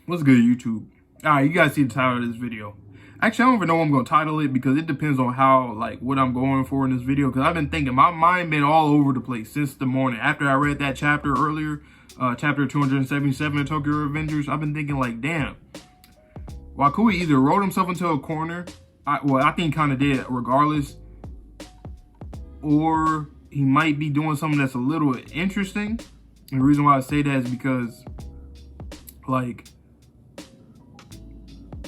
What's good, YouTube? Alright, you guys see the title of this video. Actually, I don't even know what I'm going to title it because it depends on how, what I'm going for in this video. Because I've been thinking, my mind been all over the place since the morning. After I read that chapter earlier, chapter 277 of Tokyo Revengers, I've been thinking, damn. Wakui either wrote himself into a corner, I think he kind of did regardless, or he might be doing something that's a little interesting. And the reason why I say that is because,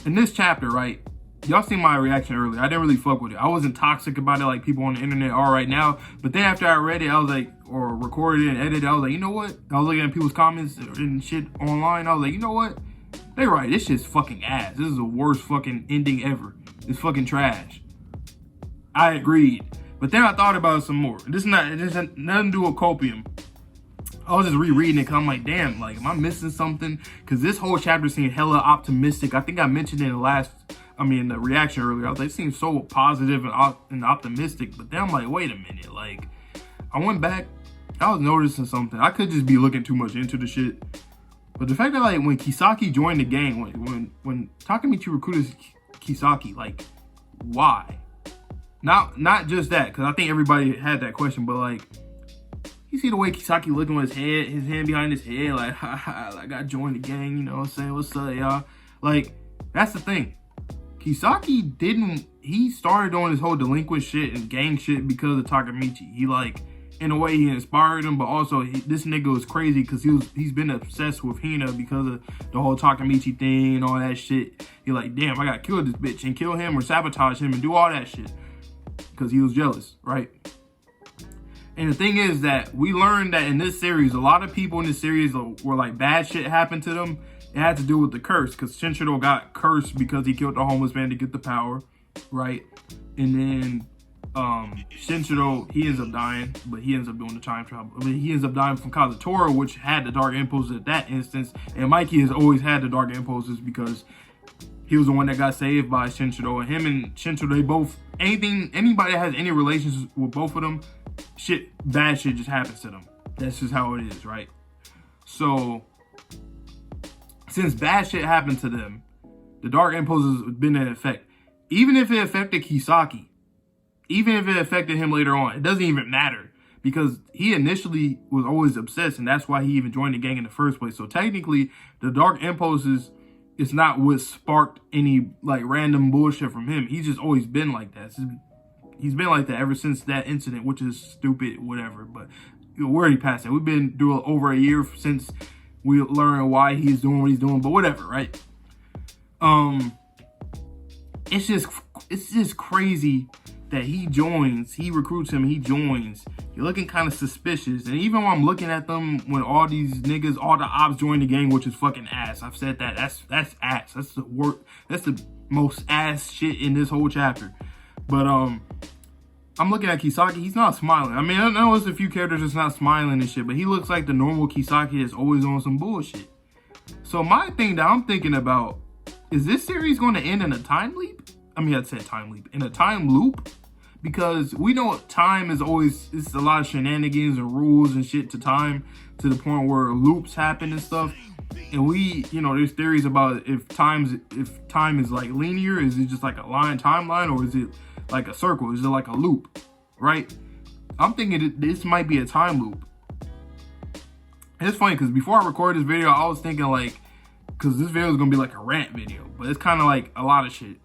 in this chapter, right, y'all seen my reaction earlier. I didn't really fuck with it. I wasn't toxic about it like people on the internet are right now. But then after I read it, I was like, or recorded it and edited it, I was like, you know what? I was looking at people's comments and shit online. I was like, you know what? They right. This shit's fucking ass. This is the worst fucking ending ever. It's fucking trash. I agreed. But then I thought about it some more. This has nothing to do with copium. I was just rereading it because I'm like, damn, am I missing something? Because this whole chapter seemed hella optimistic. I think I mentioned it in the reaction earlier. I was like, it seems so positive and optimistic. But then I'm like, wait a minute. I went back. I was noticing something. I could just be looking too much into the shit. But the fact that, when Kisaki joined the gang, when Takemichi recruited Kisaki, why? Not just that, because I think everybody had that question, but, you see the way Kisaki looking with his hand behind his head, I joined the gang, you know what I'm saying? What's up, y'all? That's the thing. Kisaki he started doing this whole delinquent shit and gang shit because of Takemichi. He, in a way, he inspired him, but also this nigga was crazy because he's been obsessed with Hina because of the whole Takemichi thing and all that shit. He damn, I gotta kill this bitch and kill him or sabotage him and do all that shit because he was jealous, right? And the thing is that we learned that in this series, a lot of people in this series were bad shit happened to them. It had to do with the curse because Shinjiro got cursed because he killed the homeless man to get the power, right? And then Shinjiro, he ends up dying, but he ends up doing the time travel. He ends up dying from Kazutora, which had the dark impulses at that instance. And Mikey has always had the dark impulses because he was the one that got saved by Shinjiro. And him and Shinjiro, they both, anybody that has any relations with both of them, bad shit just happens to them. That's just how it is, right? So, since bad shit happened to them, the dark impulses have been in effect. Even if it affected Kisaki, even if it affected him later on, it doesn't even matter. Because he initially was always obsessed, and that's why he even joined the gang in the first place. So technically, the dark impulses is not what sparked any random bullshit from him. He's just always been like that. He's been like that ever since that incident, which is stupid, whatever. But we're already past that. We've been through over a year since we learned why he's doing what he's doing. But whatever, right? It's just crazy that he recruits him, he joins. You're looking kind of suspicious. And even when I'm looking at them, when all these niggas, all the ops join the gang, which is fucking ass. I've said that. That's ass. That's the worst. That's the most ass shit in this whole chapter. But I'm looking at Kisaki. He's not smiling. I know there's a few characters that's not smiling and shit, but he looks like the normal Kisaki that's always on some bullshit. So my thing that I'm thinking about, is this series going to end in a time leap? I'd say time leap. In a time loop? Because we know time is always, it's a lot of shenanigans and rules and shit to time, to the point where loops happen and stuff. And there's theories about if time is linear, is it just a timeline, or is it a circle? Is it a loop, right? I'm thinking this might be a time loop. And it's funny because before I recorded this video, I was thinking because this video is gonna be a rant video, but it's kind of a lot of shit.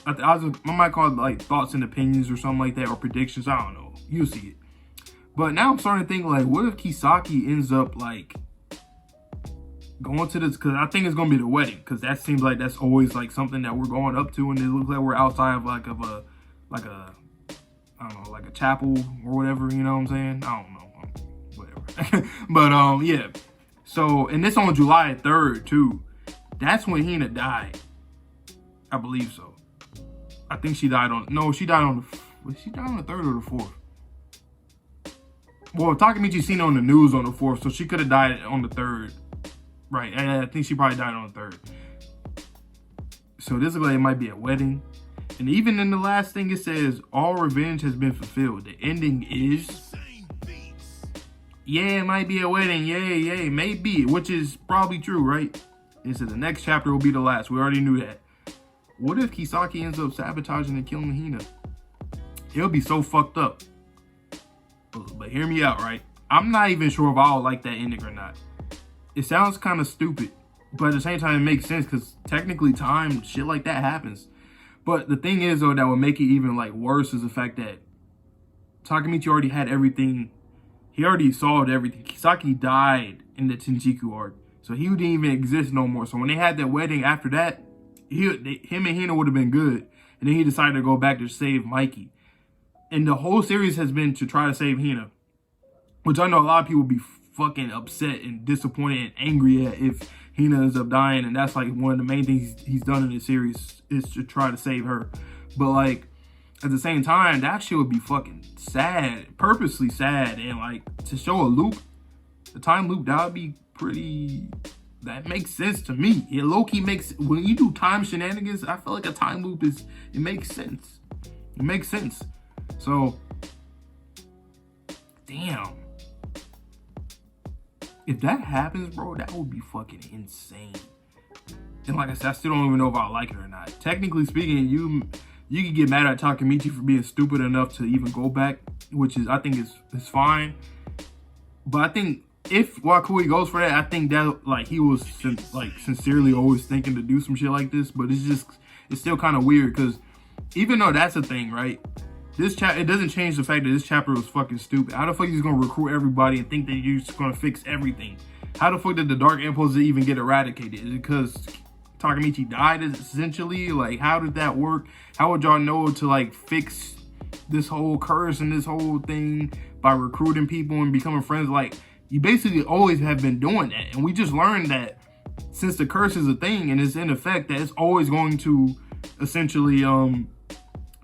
I might call it thoughts and opinions or something like that, or predictions. I don't know. You'll see it. But now I'm starting to think what if Kisaki ends up going to this, because I think it's gonna be the wedding, because that seems that's always something that we're going up to, and it looks like we're outside of I don't know, a chapel or whatever, you know what I'm saying? I don't know, whatever. But yeah. So, and this on July 3rd too. That's when Hina died. I believe so. I think she died on the 3rd or the 4th? Well, Takemichi seen it on the news on the 4th, so she could have died on the 3rd. Right, and I think she probably died on the 3rd. So this is it might be a wedding. And even in the last thing it says, all revenge has been fulfilled. The ending is, yeah, it might be a wedding. Yay, maybe, which is probably true, right? They said the next chapter will be the last. We already knew that. What if Kisaki ends up sabotaging and killing Hina? It'll be so fucked up. But hear me out, right? I'm not even sure if I'll like that ending or not. It sounds kind of stupid, but at the same time, it makes sense because technically time, shit like that happens. But the thing is, though, that would make it even like worse is the fact that Takemichi already had everything. He already solved everything. Kisaki died in the Tenjiku arc, so he didn't even exist no more. So when they had that wedding after that, him and Hina would have been good. And then he decided to go back to save Mikey. And the whole series has been to try to save Hina, which I know a lot of people be fucking upset and disappointed and angry at if Hina ends up dying. And that's like one of the main things he's done in the series is to try to save her. But like at the same time, that shit would be fucking sad, purposely sad. And like to show a loop, the time loop, that would be pretty, that makes sense to me. It low-key makes, when you do time shenanigans, I feel like a time loop it makes sense. It makes sense. So, damn. If that happens, bro, that would be fucking insane. And like I said, I still don't even know if I like it or not. Technically speaking, you can get mad at Takemichi for being stupid enough to even go back, which is, I think is fine. But I think if Wakui goes for that, I think that like he was sincerely always thinking to do some shit like this. But it's still kind of weird because even though that's a thing, right? It doesn't change the fact that this chapter was fucking stupid. How the fuck he's gonna recruit everybody and think that you're just gonna fix everything? How the fuck did the Dark Impulse even get eradicated? Is it because Takemichi died essentially? Like, how did that work? How would y'all know to like fix this whole curse and this whole thing by recruiting people and becoming friends? Like, you basically always have been doing that. And we just learned that since the curse is a thing and it's in effect, that it's always going to essentially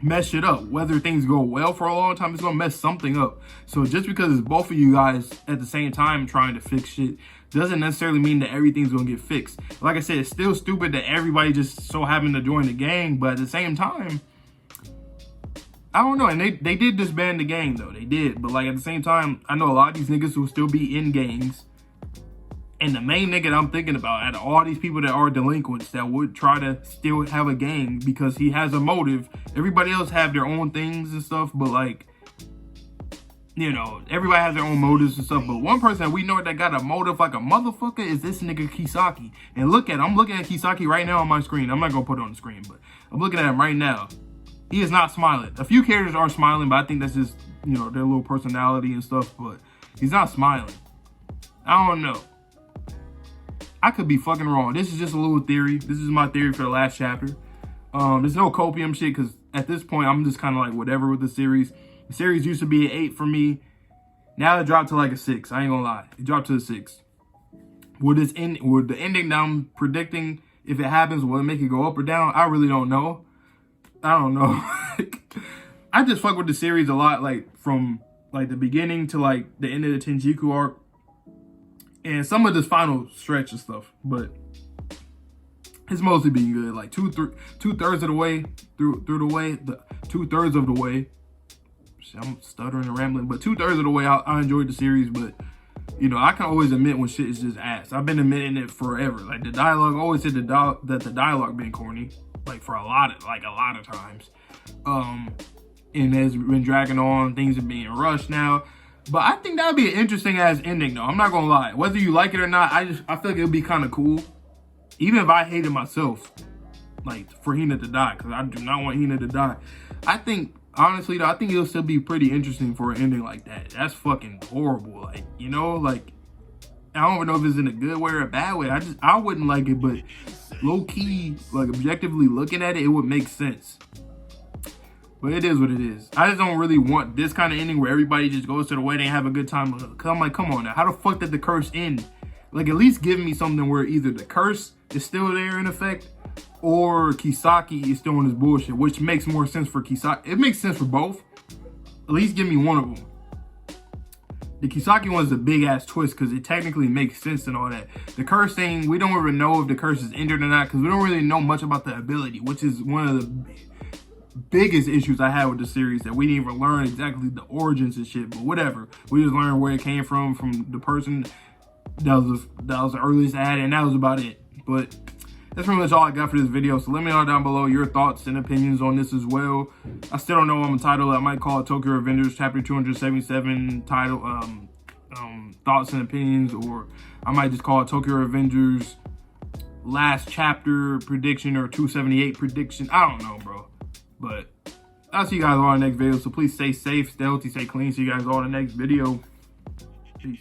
mess shit up. Whether things go well for a long time, it's gonna mess something up. So just because it's both of you guys at the same time trying to fix shit doesn't necessarily mean that everything's gonna get fixed. Like I said, it's still stupid that everybody just so happened to join the gang, but at the same time, I don't know. And they did disband the gang though, they did. But like at the same time, I know a lot of these niggas will still be in gangs. And the main nigga that I'm thinking about, out of all these people that are delinquents that would try to still have a gang because he has a motive. Everybody else have their own things and stuff, but like, you know, everybody has their own motives and stuff. But one person that we know that got a motive like a motherfucker is this nigga Kisaki. And look at him. I'm looking at Kisaki right now on my screen. I'm not gonna put it on the screen, but I'm looking at him right now. He is not smiling. A few characters are smiling, but I think that's just, you know, their little personality and stuff, but he's not smiling. I don't know. I could be fucking wrong. This is just a little theory. This is my theory for the last chapter. There's no copium shit because at this point, I'm just kind of like whatever with the series. The series used to be an 8 for me. Now it dropped to like a 6. I ain't gonna lie. It dropped to a 6. Would the ending that I'm predicting, if it happens, will it make it go up or down? I really don't know. I don't know. I just fuck with the series a lot, like from like the beginning to like the end of the Tenjiku arc. And some of this final stretch and stuff, but it's mostly been good. Like two thirds of the way through the way, 2/3 of the way. I'm stuttering and rambling, but 2/3 of the way, I enjoyed the series. But you know, I can always admit when shit is just ass. I've been admitting it forever. Like the dialogue, always said that the dialogue been corny, like for a lot of times. And has been dragging on. Things are being rushed now. But I think that would be an interesting ass ending though. I'm not gonna lie. Whether you like it or not, I feel like it would be kind of cool. Even if I hated myself, like for Hina to die, because I do not want Hina to die. I think, honestly though, I think it'll still be pretty interesting for an ending like that. That's fucking horrible. Like, you know, like, I don't even know if it's in a good way or a bad way. I wouldn't like it, but low key, like objectively looking at it, it would make sense. But it is what it is. I just don't really want this kind of ending where everybody just goes to the wedding and have a good time. Cause I'm like, come on now. How the fuck did the curse end? Like, at least give me something where either the curse is still there in effect or Kisaki is still on his bullshit, which makes more sense for Kisaki. It makes sense for both. At least give me one of them. The Kisaki one is a big ass twist because it technically makes sense and all that. The curse thing, we don't even know if the curse is injured or not because we don't really know much about the ability, which is one of the biggest issues I had with the series, that we didn't even learn exactly the origins and shit, but whatever. We just learned where it came from the person that was the earliest I had, and that was about it. But that's pretty much all I got for this video. So let me know down below your thoughts and opinions on this as well. I still don't know what I'm title. I might call it Tokyo Revengers Chapter 277 title, thoughts and opinions, or I might just call it Tokyo Revengers last chapter prediction or 278 prediction. I don't know, bro. But I'll see you guys all in the next video. So please stay safe, stay healthy, stay clean. See you guys all in the next video. Peace.